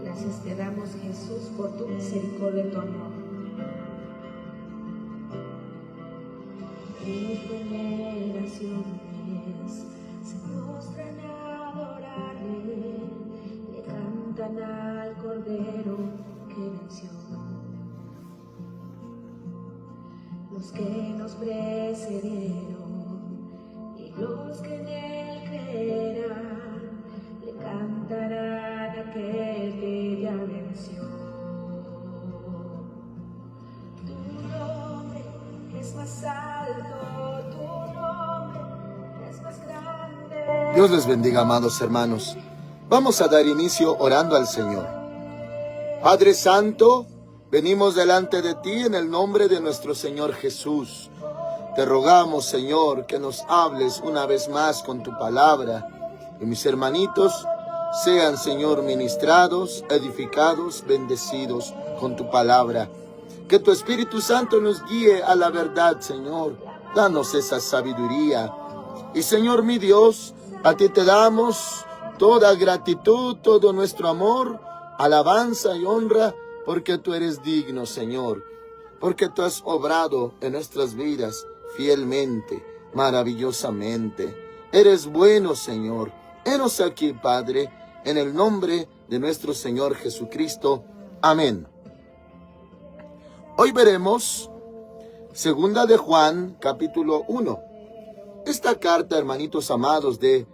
Gracias te damos, Jesús, por tu misericordia y tu amor. Mis generaciones se postran a adorarle, le cantan al Cordero que venció. Los que nos precedieron y los que en él creerán, le cantarán a aquel que ya venció. Tu nombre es más alto, tu nombre es más grande. Dios les bendiga, amados hermanos. Vamos a dar inicio orando al Señor. Padre Santo, venimos delante de ti en el nombre de nuestro Señor Jesús. Te rogamos, Señor, que nos hables una vez más con tu palabra. Y mis hermanitos sean, Señor, ministrados, edificados, bendecidos con tu palabra. Que tu Espíritu Santo nos guíe a la verdad, Señor. Danos esa sabiduría. Y, Señor mi Dios, a ti te damos toda gratitud, todo nuestro amor, alabanza y honra, porque tú eres digno, Señor. Porque tú has obrado en nuestras vidas fielmente, maravillosamente. Eres bueno, Señor. Henos aquí, Padre, en el nombre de nuestro Señor Jesucristo. Amén. Hoy veremos Segunda de Juan, capítulo 1. Esta carta, hermanitos amados, de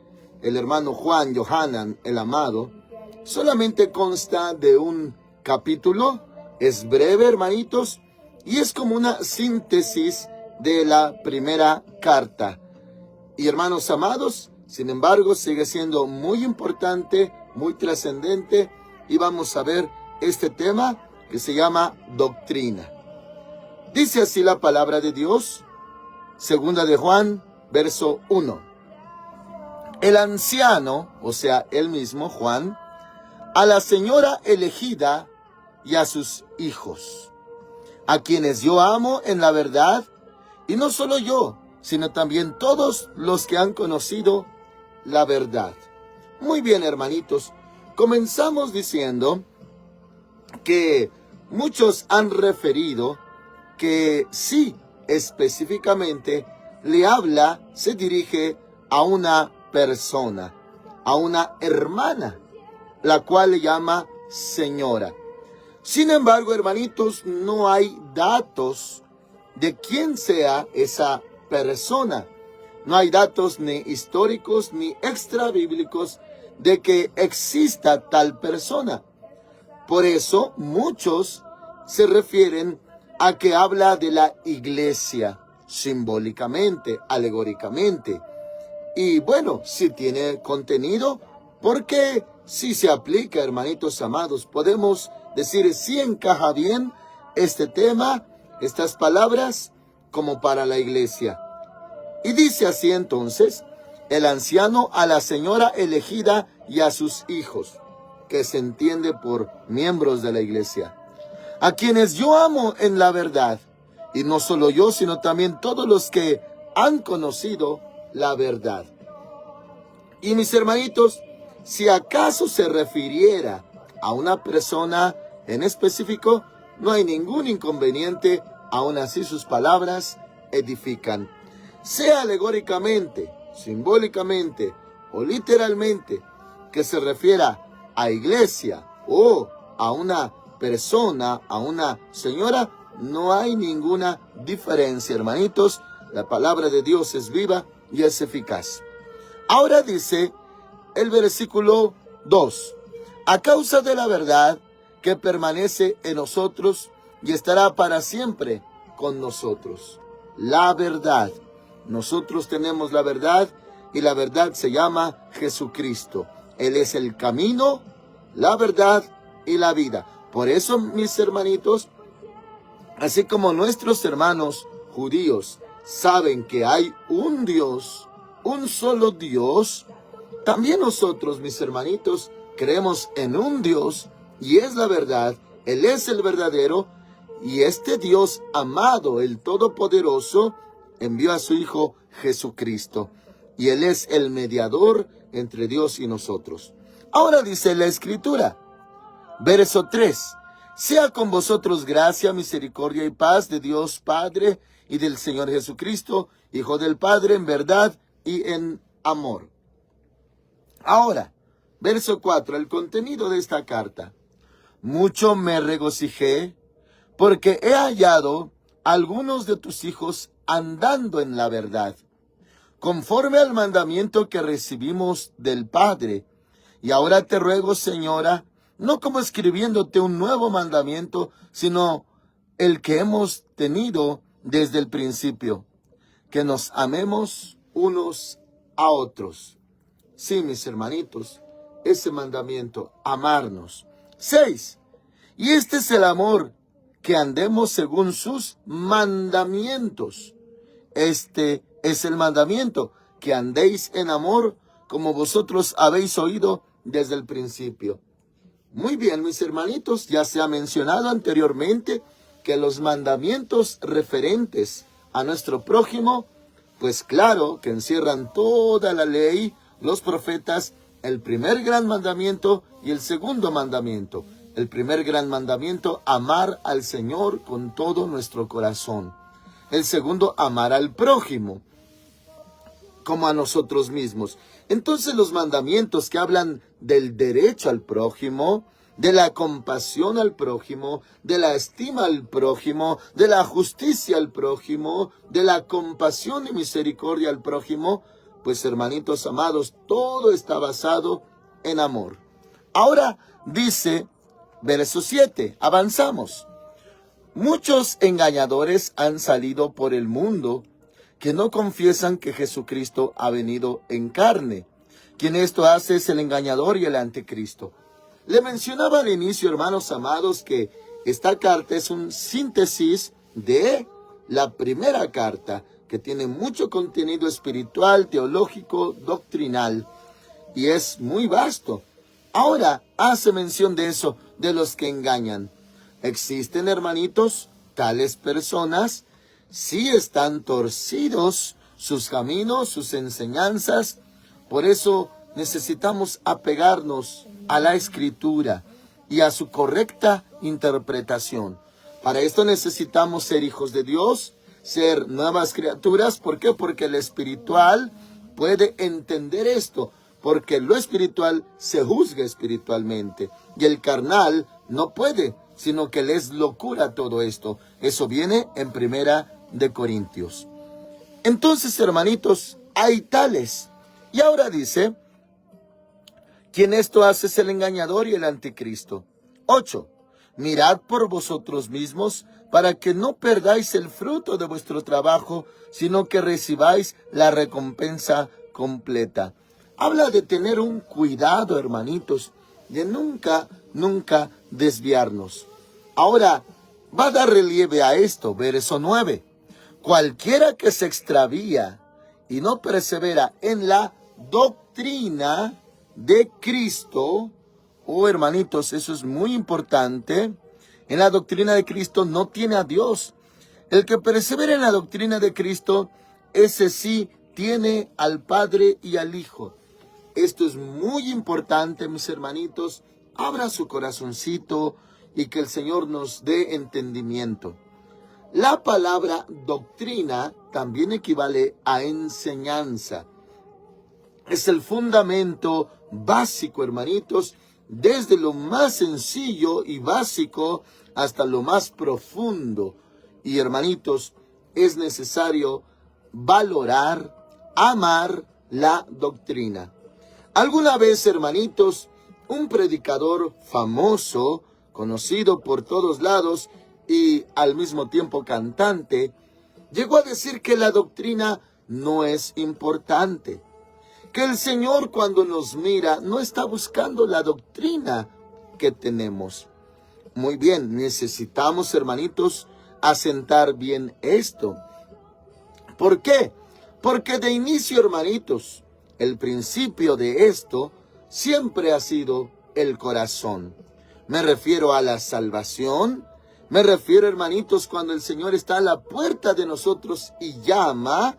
el hermano Juan Yohanan, el amado, solamente consta de un capítulo. Es breve, hermanitos, y es como una síntesis de la primera carta. Y hermanos amados, sin embargo, sigue siendo muy importante, muy trascendente, y vamos a ver este tema que se llama doctrina. Dice así la palabra de Dios, Segunda de Juan, verso 1. El anciano, o sea, él mismo, Juan, a la señora elegida y a sus hijos, a quienes yo amo en la verdad, y no solo yo, sino también todos los que han conocido la verdad. Muy bien, hermanitos, comenzamos diciendo que muchos han referido que sí, específicamente, le habla, se dirige a una persona, a una hermana, la cual le llama señora. Sin embargo, hermanitos, no hay datos de quién sea esa persona. No hay datos ni históricos ni extrabíblicos de que exista tal persona. Por eso muchos se refieren a que habla de la iglesia, simbólicamente, alegóricamente. Y bueno, si tiene contenido, porque si se aplica, hermanitos amados, podemos decir si encaja bien este tema, estas palabras, como para la iglesia. Y dice así entonces, el anciano a la señora elegida y a sus hijos, que se entiende por miembros de la iglesia, a quienes yo amo en la verdad, y no solo yo, sino también todos los que han conocido la verdad. Y mis hermanitos, si acaso se refiriera a una persona en específico, no hay ningún inconveniente, aún así sus palabras edifican. Sea alegóricamente, simbólicamente o literalmente, que se refiera a iglesia o a una persona, a una señora, no hay ninguna diferencia, hermanitos. La palabra de Dios es viva y es eficaz. Ahora dice el versículo 2, a causa de la verdad que permanece en nosotros y estará para siempre con nosotros. La verdad. Nosotros tenemos la verdad y la verdad se llama Jesucristo. Él es el camino, la verdad y la vida. Por eso, mis hermanitos, así como nuestros hermanos judíos saben que hay un Dios, un solo Dios, también nosotros, mis hermanitos, creemos en un Dios y es la verdad. Él es el verdadero y este Dios amado, el Todopoderoso, envió a su Hijo Jesucristo. Y Él es el mediador entre Dios y nosotros. Ahora dice la Escritura, verso 3. Sea con vosotros gracia, misericordia y paz de Dios Padre y del Señor Jesucristo, Hijo del Padre, en verdad y en amor. Ahora, verso 4, el contenido de esta carta. Mucho me regocijé porque he hallado a algunos de tus hijos andando en la verdad, conforme al mandamiento que recibimos del Padre. Y ahora te ruego, Señora, no como escribiéndote un nuevo mandamiento, sino el que hemos tenido desde el principio, que nos amemos unos a otros. Sí, mis hermanitos, ese mandamiento, amarnos. 6. Y este es el amor, que andemos según sus mandamientos. Este es el mandamiento, que andéis en amor, como vosotros habéis oído desde el principio. Muy bien, mis hermanitos, ya se ha mencionado anteriormente que los mandamientos referentes a nuestro prójimo, pues claro, que encierran toda la ley, los profetas, el primer gran mandamiento y el segundo mandamiento. El primer gran mandamiento, amar al Señor con todo nuestro corazón. El segundo, amar al prójimo como a nosotros mismos. Entonces los mandamientos que hablan del derecho al prójimo, de la compasión al prójimo, de la estima al prójimo, de la justicia al prójimo, de la compasión y misericordia al prójimo, pues hermanitos amados, todo está basado en amor. Ahora dice, verso 7, avanzamos. Muchos engañadores han salido por el mundo que no confiesan que Jesucristo ha venido en carne. Quien esto hace es el engañador y el anticristo. Le mencionaba al inicio, hermanos amados, que esta carta es un síntesis de la primera carta, que tiene mucho contenido espiritual, teológico, doctrinal, y es muy vasto. Ahora hace mención de eso, de los que engañan. Existen, hermanitos, tales personas, sí están torcidos sus caminos, sus enseñanzas. Por eso necesitamos apegarnos a la Escritura y a su correcta interpretación. Para esto necesitamos ser hijos de Dios, ser nuevas criaturas. ¿Por qué? Porque el espiritual puede entender esto, porque lo espiritual se juzga espiritualmente y el carnal no puede, sino que le es locura todo esto. Eso viene en 1 Corintios. Entonces, hermanitos, hay tales. Y ahora dice, quien esto hace es el engañador y el anticristo. 8. Mirad por vosotros mismos para que no perdáis el fruto de vuestro trabajo, sino que recibáis la recompensa completa. Habla de tener un cuidado, hermanitos, de nunca desviarnos. Ahora, va a dar relieve a esto, verso 9. Cualquiera que se extravía y no persevera en la doctrina de Cristo, hermanitos, eso es muy importante. En la doctrina de Cristo no tiene a Dios. El que persevera en la doctrina de Cristo, ese sí tiene al Padre y al Hijo. Esto es muy importante, mis hermanitos. Abra su corazoncito y que el Señor nos dé entendimiento. La palabra doctrina también equivale a enseñanza. Es el fundamento básico, hermanitos, desde lo más sencillo y básico hasta lo más profundo. Y, hermanitos, es necesario valorar, amar la doctrina. Alguna vez, hermanitos, un predicador famoso, conocido por todos lados y al mismo tiempo cantante, llegó a decir que la doctrina no es importante. Que el Señor, cuando nos mira, no está buscando la doctrina que tenemos. Muy bien, necesitamos, hermanitos, asentar bien esto. ¿Por qué? Porque de inicio, hermanitos, el principio de esto siempre ha sido el corazón. Me refiero a la salvación, Me refiero, hermanitos, cuando el Señor está a la puerta de nosotros y llama.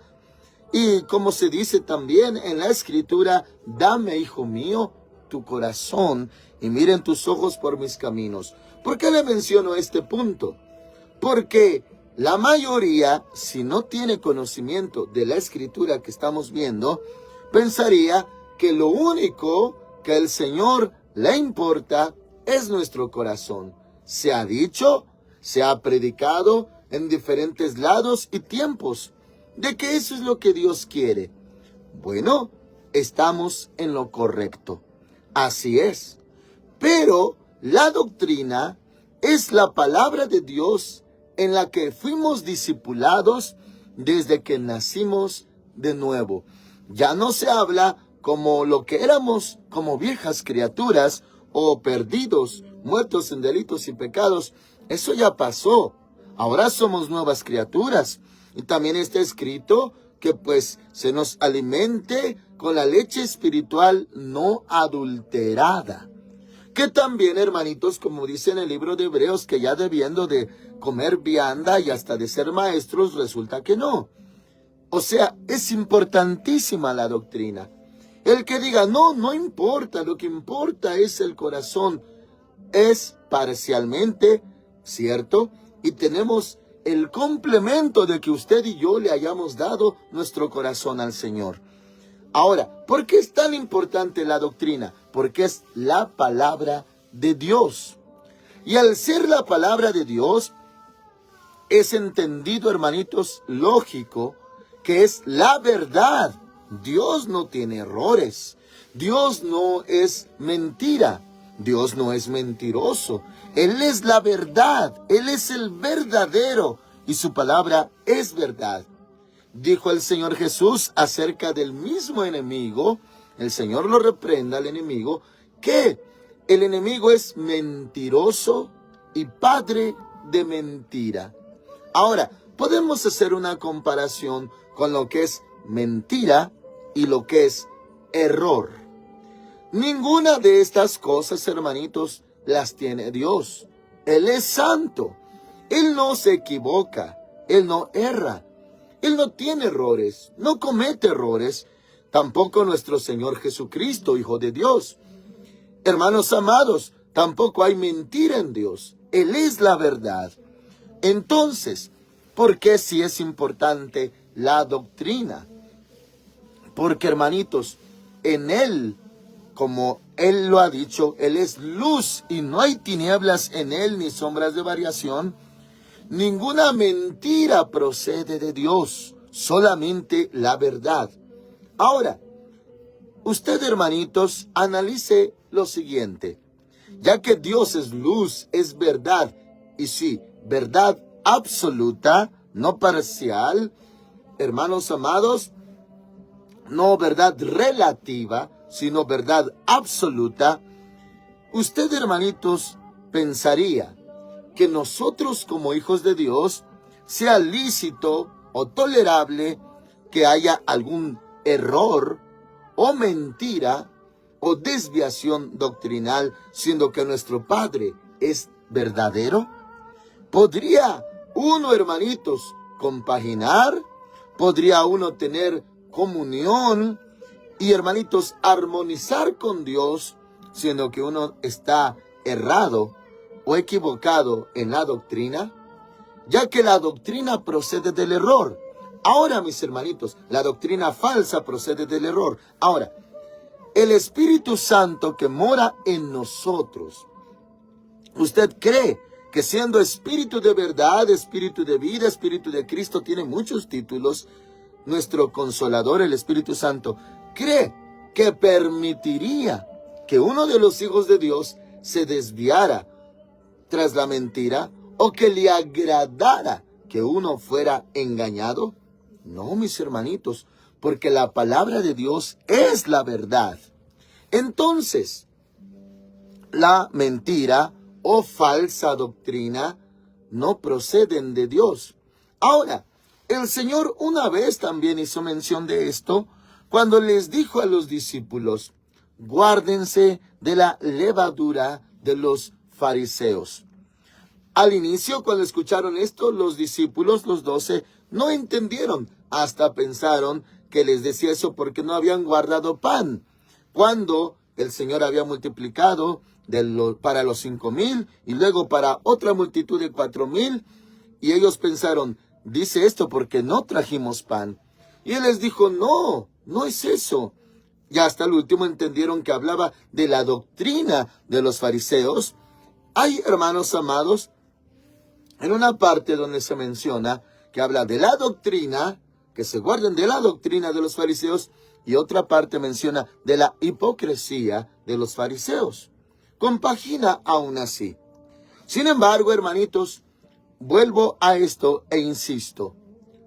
Y como se dice también en la Escritura, dame, hijo mío, tu corazón y miren tus ojos por mis caminos. ¿Por qué le menciono este punto? Porque la mayoría, si no tiene conocimiento de la Escritura que estamos viendo, pensaría que lo único que al Señor le importa es nuestro corazón. Se ha dicho, se ha predicado en diferentes lados y tiempos de que eso es lo que Dios quiere. Bueno, estamos en lo correcto. Así es. Pero la doctrina es la palabra de Dios en la que fuimos discipulados desde que nacimos de nuevo. Ya no se habla como lo que éramos, como viejas criaturas o perdidos, muertos en delitos y pecados. Eso ya pasó. Ahora somos nuevas criaturas. Y también está escrito que pues se nos alimente con la leche espiritual no adulterada. Que también, hermanitos, como dice en el libro de Hebreos, que ya debiendo de comer vianda y hasta de ser maestros, resulta que no. O sea, es importantísima la doctrina. El que diga, no importa, lo que importa es el corazón, es parcialmente cierto, y tenemos el complemento de que usted y yo le hayamos dado nuestro corazón al Señor. Ahora, ¿por qué es tan importante la doctrina? Porque es la palabra de Dios. Y al ser la palabra de Dios, es entendido, hermanitos, lógico, que es la verdad. Dios no tiene errores. Dios no es mentira. Dios no es mentiroso. Él es la verdad. Él es el verdadero. Y su palabra es verdad. Dijo el Señor Jesús acerca del mismo enemigo. El Señor lo reprenda al enemigo. Que el enemigo es mentiroso y padre de mentira. Ahora, podemos hacer una comparación con lo que es mentira y lo que es error. Ninguna de estas cosas, hermanitos, las tiene Dios. Él es santo. Él no se equivoca. Él no erra. Él no tiene errores. No comete errores. Tampoco nuestro Señor Jesucristo, Hijo de Dios. Hermanos amados, tampoco hay mentira en Dios. Él es la verdad. Entonces, ¿por qué si es importante la doctrina? Porque, hermanitos, en Él, como Él lo ha dicho, Él es luz y no hay tinieblas en Él ni sombras de variación. Ninguna mentira procede de Dios, solamente la verdad. Ahora, usted, hermanitos, analice lo siguiente. Ya que Dios es luz, es verdad, y sí, verdad absoluta, no parcial, hermanos amados, no verdad relativa, sino verdad absoluta, usted, hermanitos, pensaría que nosotros como hijos de Dios sea lícito o tolerable que haya algún error o mentira o desviación doctrinal, siendo que nuestro Padre es verdadero. ¿Podría uno, hermanitos, compaginar? ¿Podría uno tener comunión y, hermanitos, armonizar con Dios, siendo que uno está errado o equivocado en la doctrina? Ya que la doctrina procede del error. Ahora, mis hermanitos, la doctrina falsa procede del error. Ahora, el Espíritu Santo que mora en nosotros, ¿usted cree que siendo Espíritu de verdad, Espíritu de vida, Espíritu de Cristo, tiene muchos títulos, nuestro Consolador, el Espíritu Santo, cree que permitiría que uno de los hijos de Dios se desviara tras la mentira o que le agradara que uno fuera engañado? No, mis hermanitos, porque la palabra de Dios es la verdad. Entonces, la mentira o falsa doctrina no proceden de Dios. Ahora, el Señor una vez también hizo mención de esto cuando les dijo a los discípulos, guárdense de la levadura de los fariseos. Al inicio, cuando escucharon esto, los discípulos, los 12, no entendieron. Hasta pensaron que les decía eso porque no habían guardado pan. Cuando el Señor había multiplicado para los 5,000 y luego para otra multitud de 4,000. Y ellos pensaron, dice esto porque no trajimos pan. Y Él les dijo, no, no es eso. Y hasta el último entendieron que hablaba de la doctrina de los fariseos. Hay, hermanos amados, en una parte donde se menciona que habla de la doctrina, que se guarden de la doctrina de los fariseos, y otra parte menciona de la hipocresía de los fariseos. Compagina aún así. Sin embargo, hermanitos, vuelvo a esto e insisto,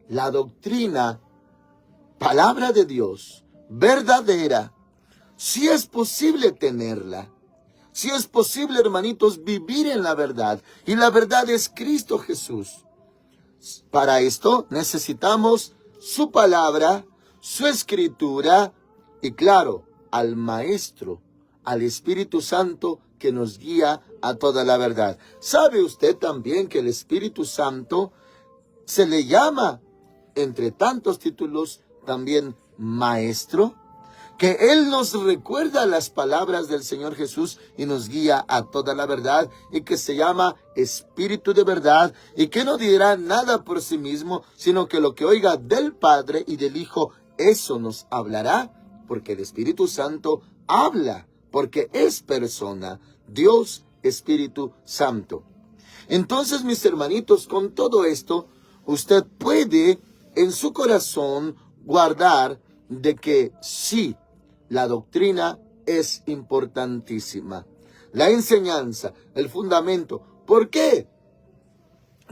la doctrina, palabra de Dios, verdadera, si es posible tenerla. Si es posible, hermanitos, vivir en la verdad. Y la verdad es Cristo Jesús. Para esto necesitamos su palabra, su escritura y, claro, al Maestro, al Espíritu Santo que nos guía a toda la verdad. ¿Sabe usted también que el Espíritu Santo se le llama, entre tantos títulos, también Maestro? Que Él nos recuerda las palabras del Señor Jesús y nos guía a toda la verdad, y que se llama Espíritu de verdad, y que no dirá nada por sí mismo, sino que lo que oiga del Padre y del Hijo, eso nos hablará, porque el Espíritu Santo habla, porque es persona, Dios Espíritu Santo. Entonces, mis hermanitos, con todo esto, usted puede en su corazón guardar de que sí, la doctrina es importantísima. La enseñanza, el fundamento. ¿Por qué?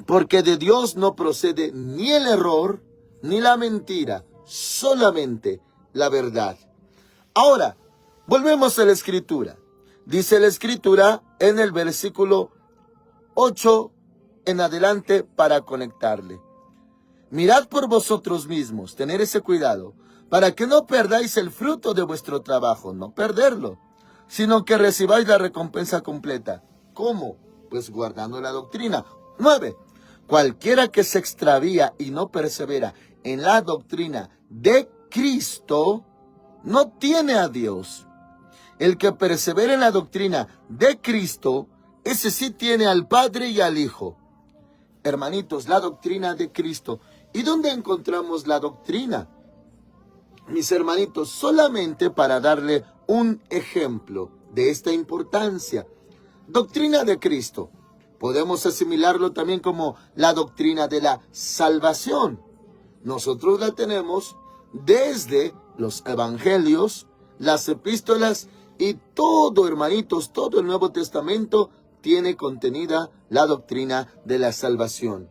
Porque de Dios no procede ni el error, ni la mentira, solamente la verdad. Ahora, volvemos a la Escritura. Dice la Escritura en el versículo 8 en adelante para conectarle. Mirad por vosotros mismos, tener ese cuidado, para que no perdáis el fruto de vuestro trabajo, no perderlo, sino que recibáis la recompensa completa. ¿Cómo? Pues guardando la doctrina. 9. Cualquiera que se extravía y no persevera en la doctrina de Cristo, no tiene a Dios. El que persevera en la doctrina de Cristo, ese sí tiene al Padre y al Hijo. Hermanitos, la doctrina de Cristo. ¿Y dónde encontramos la doctrina? Mis hermanitos, solamente para darle un ejemplo de esta importancia. Doctrina de Cristo. Podemos asimilarlo también como la doctrina de la salvación. Nosotros la tenemos desde los evangelios, las epístolas y todo, hermanitos, todo el Nuevo Testamento tiene contenida la doctrina de la salvación.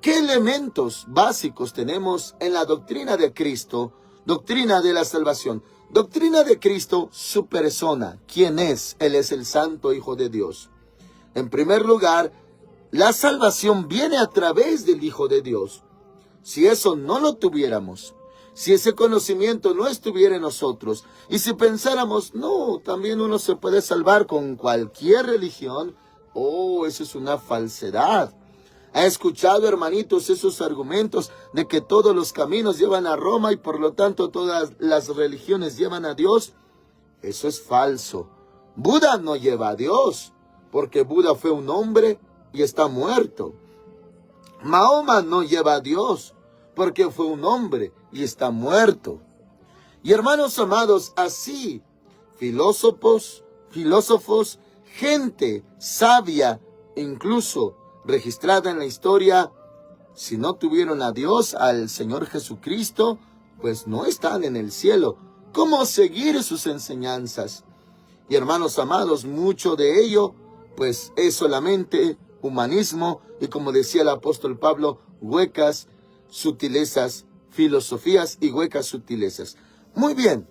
¿Qué elementos básicos tenemos en la doctrina de Cristo? Doctrina de la salvación. Doctrina de Cristo, su persona. ¿Quién es? Él es el Santo Hijo de Dios. En primer lugar, la salvación viene a través del Hijo de Dios. Si eso no lo tuviéramos, si ese conocimiento no estuviera en nosotros, y si pensáramos, no, también uno se puede salvar con cualquier religión, eso es una falsedad. ¿Ha escuchado, hermanitos, esos argumentos de que todos los caminos llevan a Roma y por lo tanto todas las religiones llevan a Dios? Eso es falso. Buda no lleva a Dios, porque Buda fue un hombre y está muerto. Mahoma no lleva a Dios, porque fue un hombre y está muerto. Y hermanos amados, así, filósofos, gente sabia, incluso registrada en la historia, si no tuvieron a Dios, al Señor Jesucristo, pues no están en el cielo. ¿Cómo seguir sus enseñanzas? Y hermanos amados, mucho de ello, pues es solamente humanismo y, como decía el apóstol Pablo, huecas sutilezas, filosofías y huecas sutilezas. Muy bien,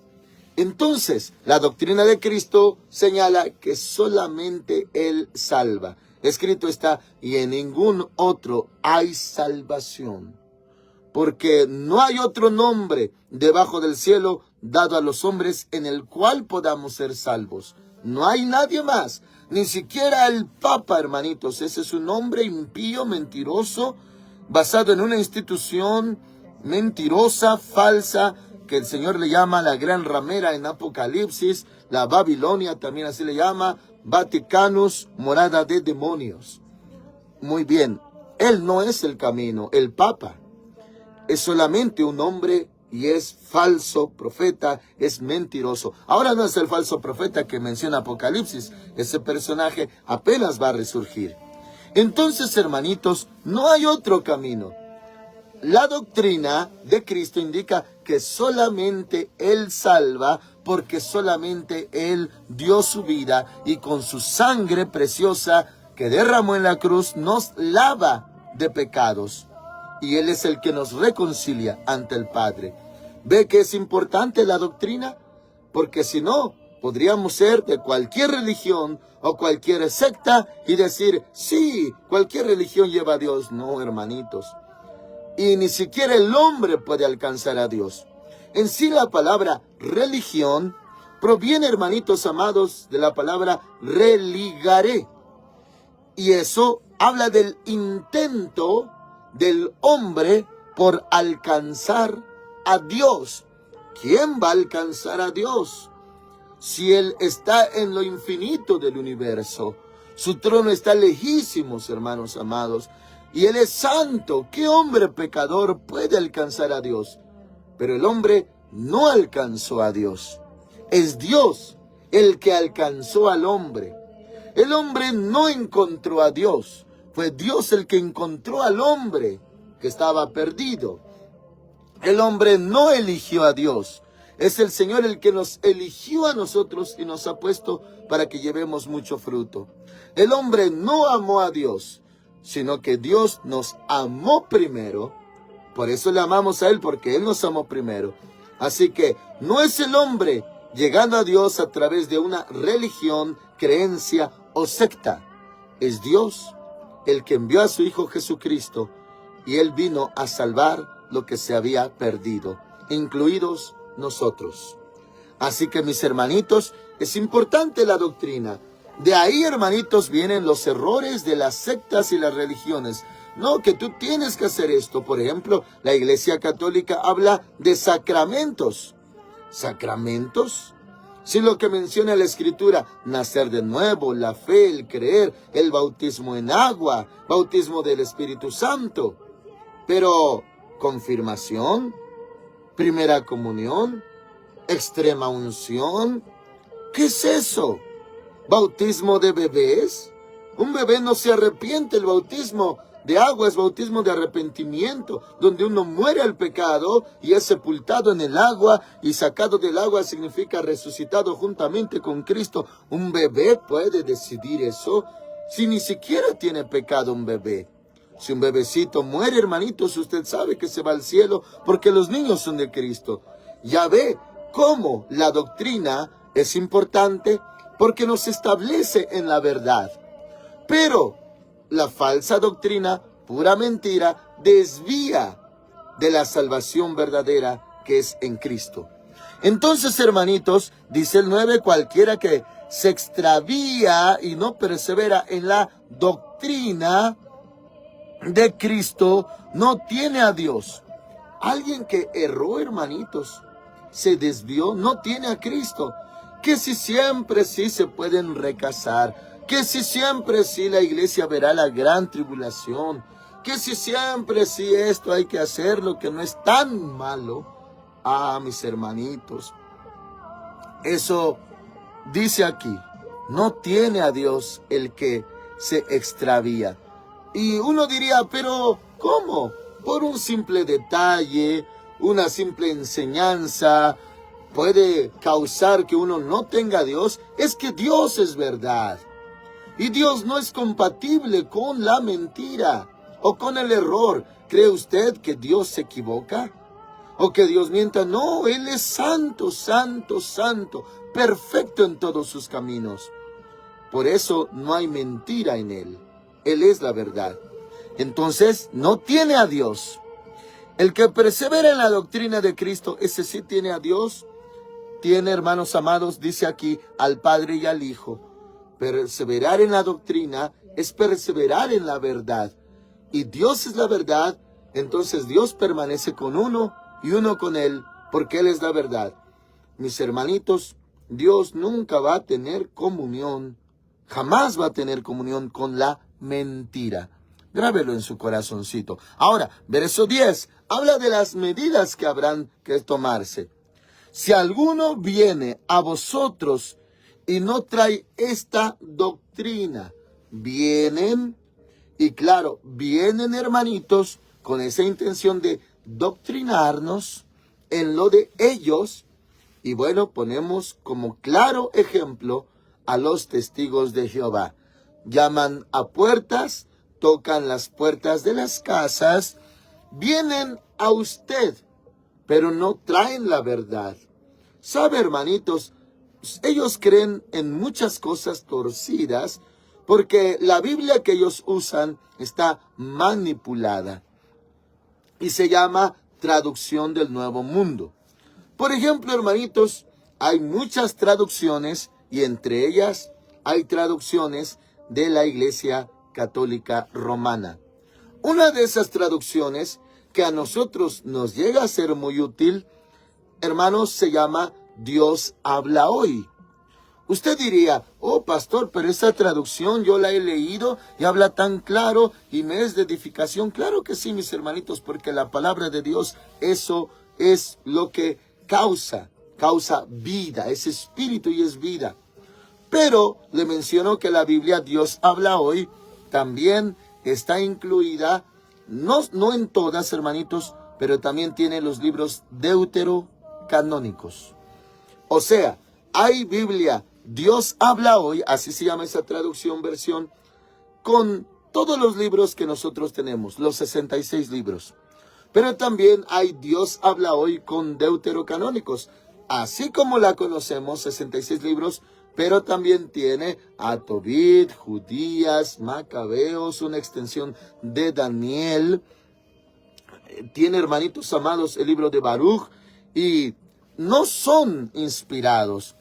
entonces la doctrina de Cristo señala que solamente Él salva. Escrito está, y en ningún otro hay salvación, porque no hay otro nombre debajo del cielo dado a los hombres en el cual podamos ser salvos. No hay nadie más Ni siquiera el Papa, hermanitos. Ese es un hombre impío, mentiroso, basado en una institución mentirosa, falsa, que el Señor le llama la gran ramera en Apocalipsis, la Babilonia también así le llama, Vaticanus, morada de demonios. Muy bien, él no es el camino, el Papa es solamente un hombre y es falso profeta, es mentiroso. Ahora no es el falso profeta que menciona Apocalipsis, ese personaje apenas va a resurgir. Entonces, hermanitos, no hay otro camino. La doctrina de Cristo indica que solamente Él salva, porque solamente Él dio su vida y con su sangre preciosa que derramó en la cruz nos lava de pecados. Y Él es el que nos reconcilia ante el Padre. ¿Ve que es importante la doctrina? Porque si no, podríamos ser de cualquier religión o cualquier secta y decir, sí, cualquier religión lleva a Dios. No, hermanitos. Y ni siquiera el hombre puede alcanzar a Dios. En sí la palabra religión proviene, hermanitos amados, de la palabra religare. Y eso habla del intento del hombre por alcanzar a Dios. ¿Quién va a alcanzar a Dios? Si Él está en lo infinito del universo, su trono está lejísimos, hermanos amados, y Él es santo. ¿Qué hombre pecador puede alcanzar a Dios? Pero el hombre no alcanzó a Dios. Es Dios el que alcanzó al hombre. El hombre no encontró a Dios. Fue Dios el que encontró al hombre que estaba perdido. El hombre no eligió a Dios. Es el Señor el que nos eligió a nosotros y nos ha puesto para que llevemos mucho fruto. El hombre no amó a Dios, sino que Dios nos amó primero. Por eso le amamos a Él, porque Él nos amó primero. Así que no es el hombre llegando a Dios a través de una religión, creencia o secta. Es Dios el que envió a su Hijo Jesucristo y Él vino a salvar lo que se había perdido, incluidos nosotros. Así que, mis hermanitos, es importante la doctrina. De ahí, hermanitos, vienen los errores de las sectas y las religiones. No, que tú tienes que hacer esto. Por ejemplo, la Iglesia Católica habla de sacramentos. ¿Sacramentos? Si lo que menciona la Escritura, nacer de nuevo, la fe, el creer, el bautismo en agua, bautismo del Espíritu Santo. Pero, confirmación, primera comunión, extrema unción, ¿qué es eso? ¿Bautismo de bebés? Un bebé no se arrepiente. El bautismo de agua es bautismo de arrepentimiento, donde uno muere al pecado y es sepultado en el agua, y sacado del agua significa resucitado juntamente con Cristo. ¿Un bebé puede decidir eso? Si ni siquiera tiene pecado un bebé. Si un bebecito muere, hermanitos, usted sabe que se va al cielo, porque los niños son de Cristo. Ya ve cómo la doctrina es importante, porque nos establece en la verdad. Pero la falsa doctrina, pura mentira, desvía de la salvación verdadera que es en Cristo. Entonces, hermanitos, dice el 9, cualquiera que se extravía y no persevera en la doctrina de Cristo no tiene a Dios. Alguien que erró, hermanitos, se desvió, no tiene a Cristo. Que si siempre sí se pueden recasar, que si siempre sí la iglesia verá la gran tribulación, que si siempre sí esto hay que hacerlo, que no es tan malo. Ah, mis hermanitos, eso dice aquí, no tiene a Dios el que se extravía. Y uno diría, pero ¿cómo? Por un simple detalle, una simple enseñanza, puede causar que uno no tenga a Dios. Es que Dios es verdad. Y Dios no es compatible con la mentira o con el error. ¿Cree usted que Dios se equivoca? ¿O que Dios mienta? No, Él es santo, santo, santo, perfecto en todos sus caminos. Por eso no hay mentira en Él. Él es la verdad. Entonces, no tiene a Dios. El que persevera en la doctrina de Cristo, ese sí tiene a Dios. Tiene, hermanos amados, dice aquí, al Padre y al Hijo. perseverar en la doctrina es perseverar en la verdad. Y Dios es la verdad, entonces Dios permanece con uno y uno con Él, porque Él es la verdad. Mis hermanitos, Dios nunca va a tener comunión, jamás va a tener comunión con la mentira. Grábelo en su corazoncito. Ahora, verso 10, habla de las medidas que habrán que tomarse. Si alguno viene a vosotros y no trae esta doctrina, vienen, y claro, vienen hermanitos con esa intención de doctrinarnos en lo de ellos. Y bueno, ponemos como claro ejemplo a los testigos de Jehová. Llaman a puertas, tocan las puertas de las casas, vienen a usted, pero no traen la verdad. ¿Sabe, hermanitos? Ellos creen en muchas cosas torcidas porque la Biblia que ellos usan está manipulada y se llama traducción del Nuevo Mundo. Por ejemplo, hermanitos, hay muchas traducciones y entre ellas hay traducciones de la Iglesia Católica Romana. Una de esas traducciones que a nosotros nos llega a ser muy útil, hermanos, se llama Dios habla hoy. Usted diría, oh pastor, pero esa traducción yo la he leído y habla tan claro y me es de edificación. Claro que sí, mis hermanitos, porque la palabra de Dios, eso es lo que causa vida, es espíritu y es vida. Pero le menciono que la Biblia Dios habla hoy también está incluida, no en todas, hermanitos, pero también tiene los libros deuterocanónicos. O sea, hay Biblia Dios habla hoy, así se llama esa traducción, versión, con todos los libros que nosotros tenemos, los 66 libros. Pero también hay Dios habla hoy con deuterocanónicos, así como la conocemos, 66 libros, pero también tiene a Tobit, Judías, Macabeos, una extensión de Daniel. Tiene, hermanitos amados, el libro de Baruch, y no son inspirados.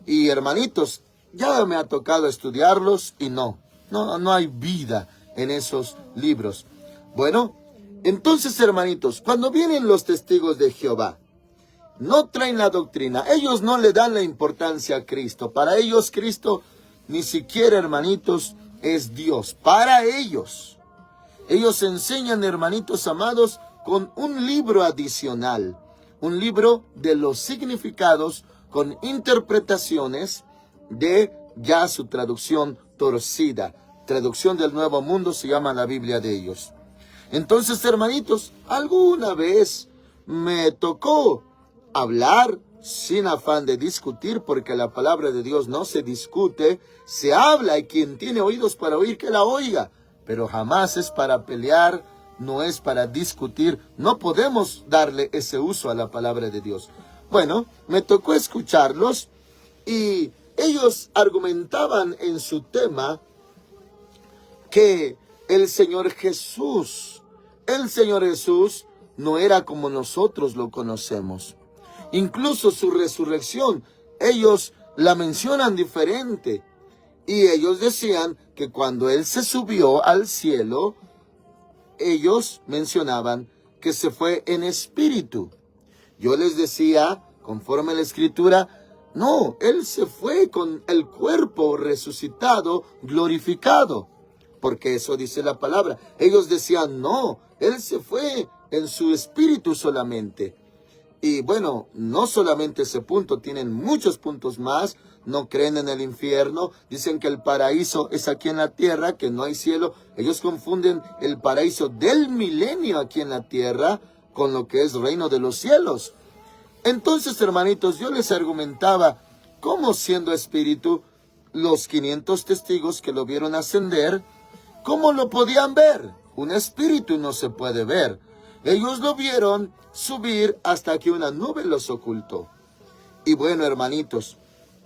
Y hermanitos, ya me ha tocado estudiarlos y no hay vida en esos libros. Bueno, entonces, hermanitos, cuando vienen los testigos de Jehová, no traen la doctrina, ellos no le dan la importancia a Cristo. Para ellos Cristo ni siquiera, hermanitos, es Dios. Para ellos enseñan, hermanitos amados, con un libro adicional, un libro de los significados con interpretaciones de ya su traducción torcida. Traducción del Nuevo Mundo se llama la Biblia de ellos. Entonces, hermanitos, alguna vez me tocó hablar sin afán de discutir, porque la palabra de Dios no se discute, se habla, y quien tiene oídos para oír, que la oiga. Pero jamás es para pelear, no es para discutir. No podemos darle ese uso a la palabra de Dios. Bueno, me tocó escucharlos y ellos argumentaban en su tema que el Señor Jesús no era como nosotros lo conocemos. Incluso su resurrección, ellos la mencionan diferente. Y ellos decían que cuando Él se subió al cielo, ellos mencionaban que se fue en espíritu. Yo les decía, conforme a la Escritura, no, Él se fue con el cuerpo resucitado, glorificado, porque eso dice la palabra. Ellos decían, no, Él se fue en su espíritu solamente. Y bueno, no solamente ese punto, tienen muchos puntos más. No creen en el infierno, dicen que el paraíso es aquí en la tierra, que no hay cielo. Ellos confunden el paraíso del milenio aquí en la tierra con lo que es reino de los cielos. Entonces, hermanitos, yo les argumentaba cómo, siendo espíritu, los 500 testigos que lo vieron ascender, ¿cómo lo podían ver? Un espíritu no se puede ver. Ellos lo vieron subir hasta que una nube los ocultó. Y bueno, hermanitos,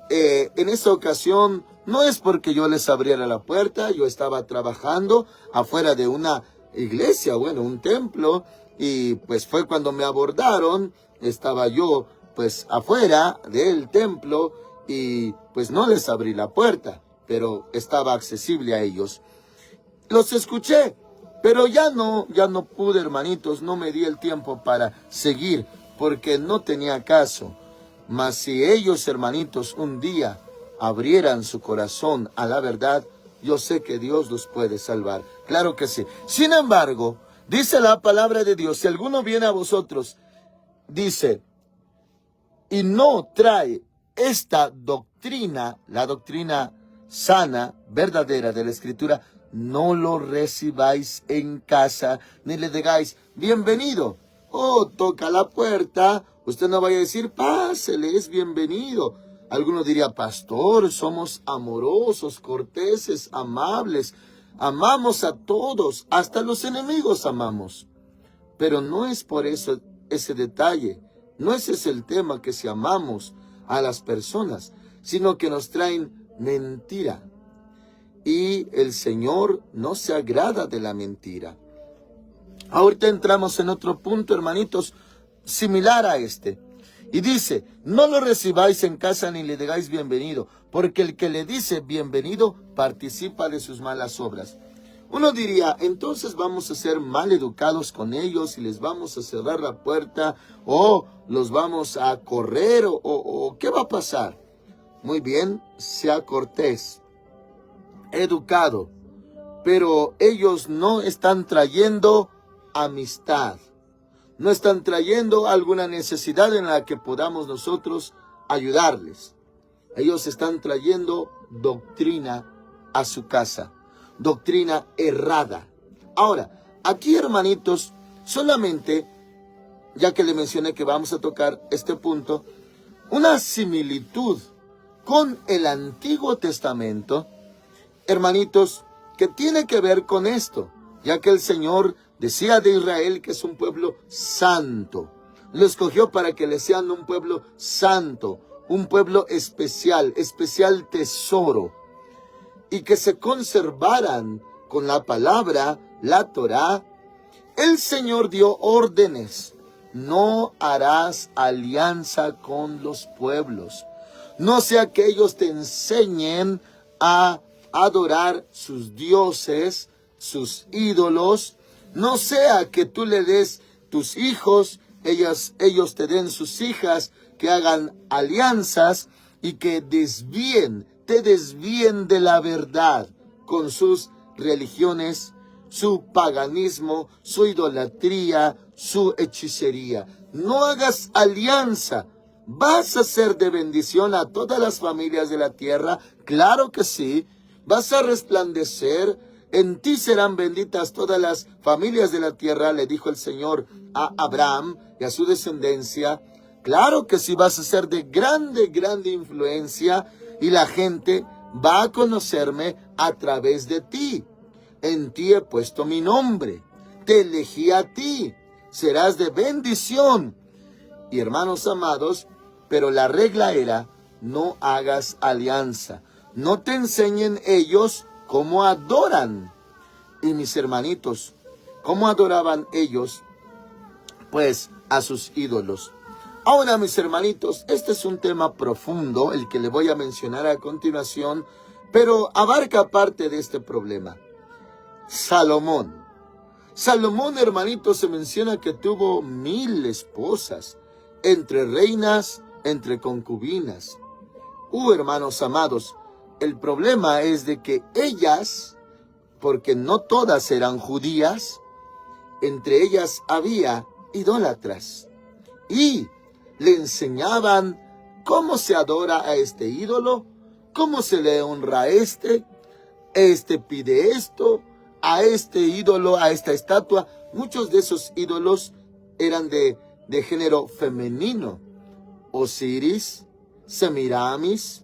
en esa ocasión no es porque yo les abriera la puerta, yo estaba trabajando afuera de una iglesia, bueno, un templo, y pues fue cuando me abordaron. Estaba yo pues afuera del templo y pues no les abrí la puerta. pero estaba accesible a ellos. Los escuché, pero ya no pude, hermanitos, no me di el tiempo para seguir, porque no tenía caso. Mas si ellos, hermanitos, un día abrieran su corazón a la verdad, yo sé que Dios los puede salvar. Claro que sí. Sin embargo, dice la palabra de Dios, si alguno viene a vosotros, dice, y no trae esta doctrina, la doctrina sana, verdadera de la Escritura, no lo recibáis en casa, ni le digáis, bienvenido. Oh, toca la puerta, usted no vaya a decir, pásele, es bienvenido. Alguno diría, pastor, somos amorosos, corteses, amables, amamos a todos, hasta los enemigos amamos. Pero no es por eso ese detalle, no ese es el tema, que si amamos a las personas, sino que nos traen mentira. Y el Señor no se agrada de la mentira. Ahorita entramos en otro punto, hermanitos, similar a este. Y dice, no lo recibáis en casa ni le digáis bienvenido, porque el que le dice bienvenido participa de sus malas obras. Uno diría, entonces vamos a ser mal educados con ellos y les vamos a cerrar la puerta o los vamos a correr o ¿qué va a pasar? Muy bien, sea cortés, educado, pero ellos no están trayendo amistad. No están trayendo alguna necesidad en la que podamos nosotros ayudarles. Ellos están trayendo doctrina a su casa, doctrina errada. Ahora, aquí, hermanitos, solamente, ya que le mencioné que vamos a tocar este punto, una similitud con el Antiguo Testamento, hermanitos, que tiene que ver con esto, ya que el Señor decía de Israel que es un pueblo santo. Lo escogió para que le sean un pueblo santo, un pueblo especial, especial tesoro, y que se conservaran con la palabra, la Torá. El Señor dio órdenes: no harás alianza con los pueblos, no sea que ellos te enseñen a adorar sus dioses, sus ídolos, no sea que tú le des tus hijos, ellos te den sus hijas, que hagan alianzas y que te desvíen de la verdad con sus religiones, su paganismo, su idolatría, su hechicería. No hagas alianza. ¿Vas a ser de bendición a todas las familias de la tierra? Claro que sí. Vas a resplandecer. En ti serán benditas todas las familias de la tierra, le dijo el Señor a Abraham y a su descendencia. Claro que sí, vas a ser de grande influencia y la gente va a conocerme a través de ti. En ti he puesto mi nombre, te elegí a ti, serás de bendición. Y hermanos amados, pero la regla era, no hagas alianza, no te enseñen ellos cómo adoran. Y mis hermanitos, ¿cómo adoraban ellos? Pues a sus ídolos. Ahora, mis hermanitos, este es un tema profundo, el que le voy a mencionar a continuación, pero abarca parte de este problema. Salomón, hermanitos, se menciona que tuvo 1000 esposas, entre reinas, entre concubinas. Hermanos amados, el problema es de que ellas, porque no todas eran judías, entre ellas había idólatras. Y le enseñaban cómo se adora a este ídolo, cómo se le honra a este pide esto, a este ídolo, a esta estatua. Muchos de esos ídolos eran de género femenino. Osiris, Semiramis,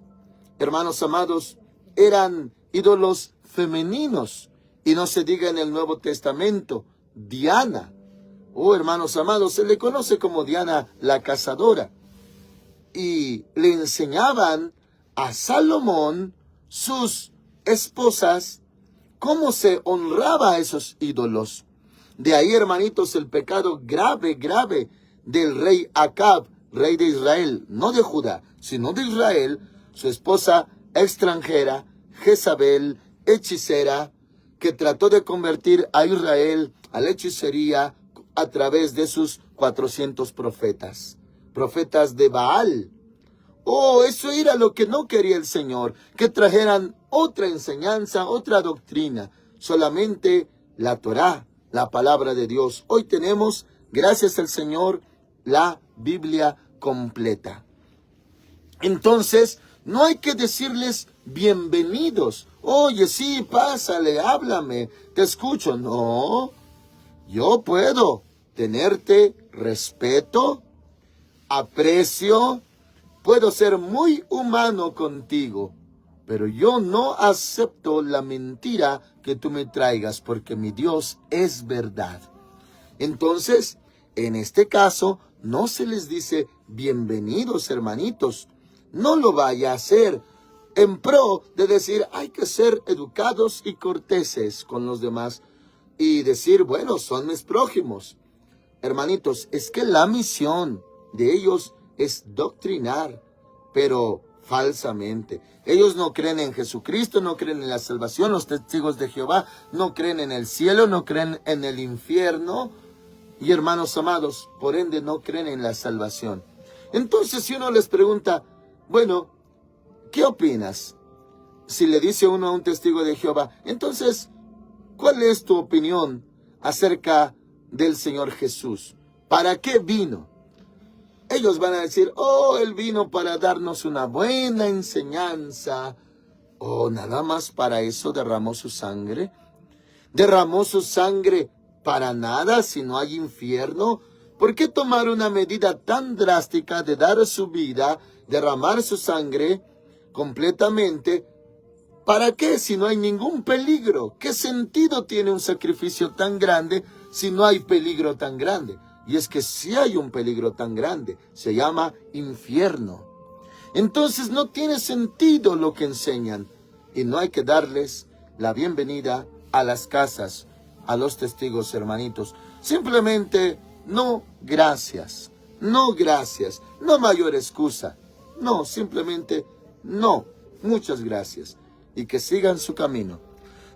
hermanos amados, eran ídolos femeninos. Y no se diga en el Nuevo Testamento, Diana. Hermanos amados, se le conoce como Diana la cazadora. Y le enseñaban a Salomón, sus esposas, cómo se honraba a esos ídolos. De ahí, hermanitos, el pecado grave del rey Acab, rey de Israel, no de Judá, sino de Israel, su esposa extranjera, Jezabel, hechicera, que trató de convertir a Israel a la hechicería a través de sus 400 profetas, profetas de Baal. Oh, eso era lo que no quería el Señor, que trajeran otra enseñanza, otra doctrina, solamente la Torá, la palabra de Dios. Hoy tenemos, gracias al Señor, la Biblia completa. Entonces, no hay que decirles bienvenidos. Oye, sí, pásale, háblame, te escucho. No, yo puedo tenerte respeto, aprecio, puedo ser muy humano contigo, pero yo no acepto la mentira que tú me traigas, porque mi Dios es verdad. Entonces, en este caso, no se les dice bienvenidos, hermanitos. No lo vaya a hacer en pro de decir hay que ser educados y corteses con los demás y decir, bueno, son mis prójimos. Hermanitos, es que la misión de ellos es doctrinar, pero falsamente. Ellos no creen en Jesucristo, no creen en la salvación. Los testigos de Jehová no creen en el cielo, no creen en el infierno. Y hermanos amados, por ende no creen en la salvación. Entonces, si uno les pregunta, bueno, ¿qué opinas? Si le dice uno a un testigo de Jehová, entonces, ¿cuál es tu opinión acerca del Señor Jesús? ¿Para qué vino? Ellos van a decir, oh, Él vino para darnos una buena enseñanza. Oh, nada más para eso derramó su sangre. Derramó su sangre para nada si no hay infierno. ¿Por qué tomar una medida tan drástica de dar su vida, derramar su sangre completamente? ¿Para qué si no hay ningún peligro? ¿Qué sentido tiene un sacrificio tan grande si no hay peligro tan grande? Y es que sí hay un peligro tan grande, se llama infierno. Entonces no tiene sentido lo que enseñan y no hay que darles la bienvenida a las casas, a los testigos, hermanitos. Simplemente no gracias, no gracias, no mayor excusa, no, simplemente no, muchas gracias y que sigan su camino.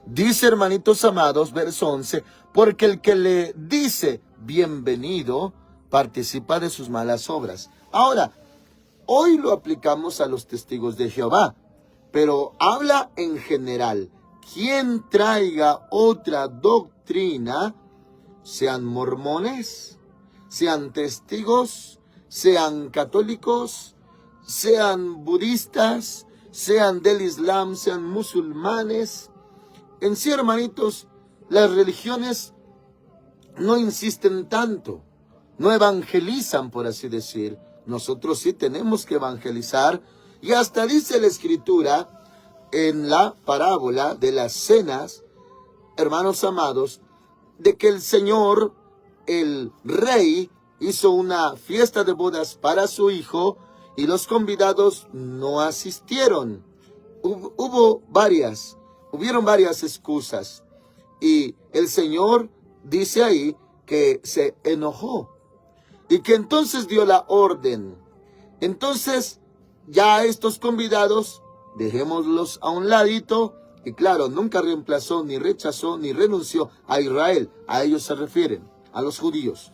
Dice, hermanitos amados, verso 11, porque el que le dice bienvenido participa de sus malas obras. Ahora, hoy lo aplicamos a los testigos de Jehová, pero habla en general. Quien traiga otra doctrina, sean mormones, sean testigos, sean católicos, sean budistas, sean del Islam, sean musulmanes. En sí, hermanitos, las religiones no insisten tanto, no evangelizan, por así decir. Nosotros sí tenemos que evangelizar, y hasta dice la Escritura en la parábola de las cenas, hermanos amados, de que el Señor, el Rey, hizo una fiesta de bodas para su hijo y los convidados no asistieron. Hubieron varias excusas y el Señor dice ahí que se enojó y que entonces dio la orden. Entonces ya estos convidados, dejémoslos a un ladito. Y claro, nunca reemplazó, ni rechazó, ni renunció a Israel. A ellos se refieren, a los judíos.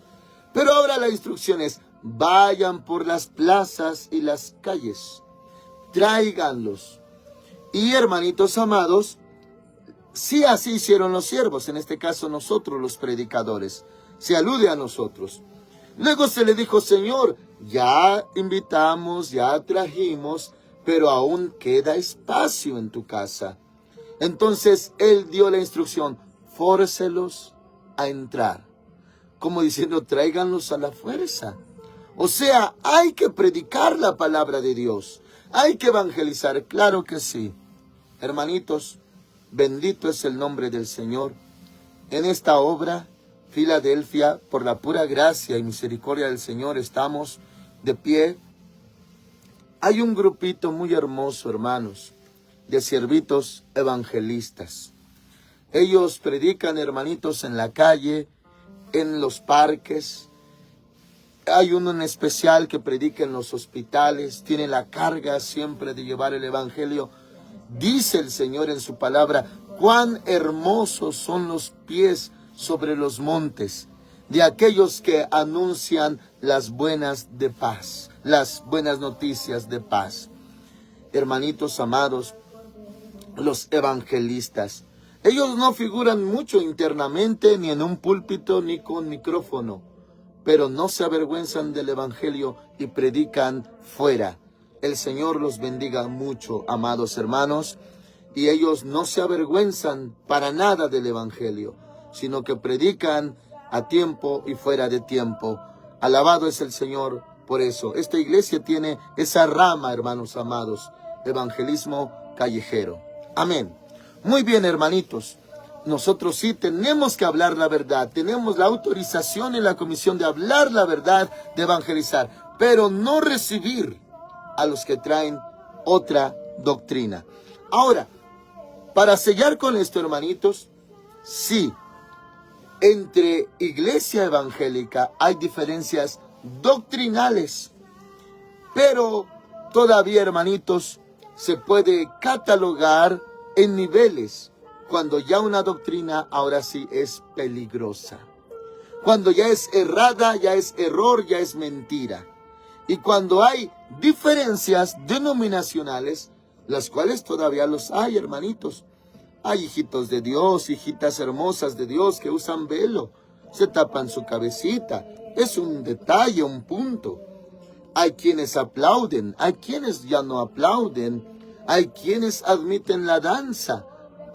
Pero ahora la instrucción es, vayan por las plazas y las calles. Tráiganlos. Y hermanitos amados, sí así hicieron los siervos, en este caso nosotros los predicadores. Se alude a nosotros. Luego se le dijo, Señor, ya invitamos, ya trajimos, pero aún queda espacio en tu casa. Entonces él dio la instrucción, fórcelos a entrar. Como diciendo, tráiganlos a la fuerza. O sea, hay que predicar la palabra de Dios. Hay que evangelizar, claro que sí. Hermanitos, bendito es el nombre del Señor. En esta obra, Filadelfia, por la pura gracia y misericordia del Señor, estamos de pie. Hay un grupito muy hermoso, hermanos, de siervitos evangelistas. Ellos predican, hermanitos, en la calle, en los parques. Hay uno en especial que predica en los hospitales. Tiene la carga siempre de llevar el evangelio Dice el Señor en su palabra, cuán hermosos son los pies sobre los montes de aquellos que anuncian las buenas de paz, las buenas noticias de paz. Hermanitos amados, los evangelistas, ellos no figuran mucho internamente, ni en un púlpito, ni con micrófono, pero no se avergüenzan del evangelio y predican fuera. El Señor los bendiga mucho, amados hermanos, y ellos no se avergüenzan para nada del evangelio, sino que predican a tiempo y fuera de tiempo. Alabado es el Señor por eso. Esta iglesia tiene esa rama, hermanos amados, evangelismo callejero. Amén. Muy bien, hermanitos. Nosotros sí tenemos que hablar la verdad. Tenemos la autorización en la comisión de hablar la verdad, de evangelizar, pero no recibir a los que traen otra doctrina. Ahora, para sellar con esto, hermanitos, sí, entre iglesia evangélica hay diferencias doctrinales, pero todavía, hermanitos, se puede catalogar en niveles, cuando ya una doctrina ahora sí es peligrosa. Cuando ya es errada, ya es error, ya es mentira. Y cuando hay diferencias denominacionales, las cuales todavía los hay, hermanitos. Hay hijitos de Dios, hijitas hermosas de Dios que usan velo, se tapan su cabecita. Es un detalle, un punto. Hay quienes aplauden, hay quienes ya no aplauden. Hay quienes admiten la danza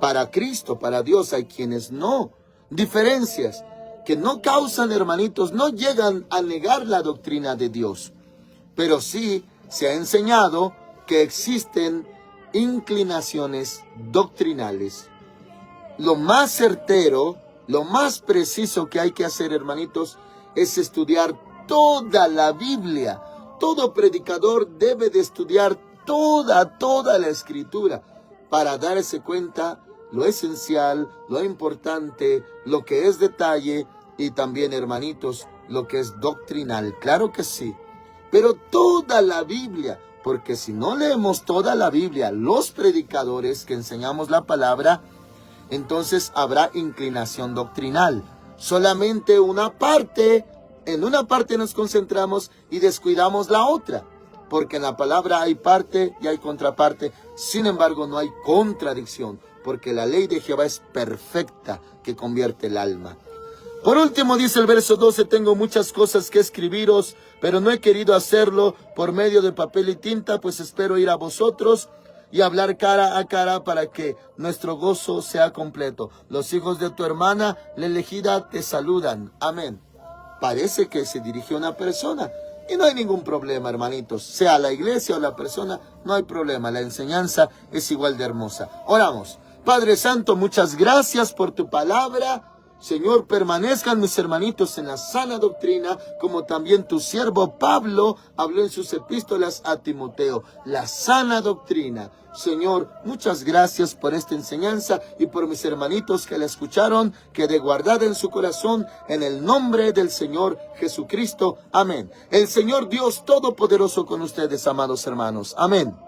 para Cristo, para Dios, hay quienes no. Diferencias que no causan, hermanitos, no llegan a negar la doctrina de Dios. Pero sí se ha enseñado que existen inclinaciones doctrinales. Lo más certero, lo más preciso que hay que hacer, hermanitos, es estudiar toda la Biblia. Todo predicador debe de estudiar toda la escritura para darse cuenta lo esencial, lo importante, lo que es detalle y también, hermanitos, lo que es doctrinal. Claro que sí, pero toda la Biblia, porque si no leemos toda la Biblia, los predicadores que enseñamos la palabra, entonces habrá inclinación doctrinal. Solamente una parte, en una parte nos concentramos y descuidamos la otra. Porque en la palabra hay parte y hay contraparte. Sin embargo, no hay contradicción, porque la ley de Jehová es perfecta, que convierte el alma. Por último, dice el verso 12, tengo muchas cosas que escribiros, pero no he querido hacerlo por medio de papel y tinta, pues espero ir a vosotros y hablar cara a cara para que nuestro gozo sea completo. Los hijos de tu hermana, la elegida, te saludan. Amén. Parece que se dirigió a una persona. Y no hay ningún problema, hermanitos. Sea la iglesia o la persona, no hay problema. La enseñanza es igual de hermosa. Oramos. Padre Santo, muchas gracias por tu palabra. Señor, permanezcan mis hermanitos en la sana doctrina, como también tu siervo Pablo habló en sus epístolas a Timoteo. La sana doctrina. Señor, muchas gracias por esta enseñanza y por mis hermanitos que la escucharon, quede guardada en su corazón en el nombre del Señor Jesucristo. Amén. El Señor Dios Todopoderoso con ustedes, amados hermanos. Amén.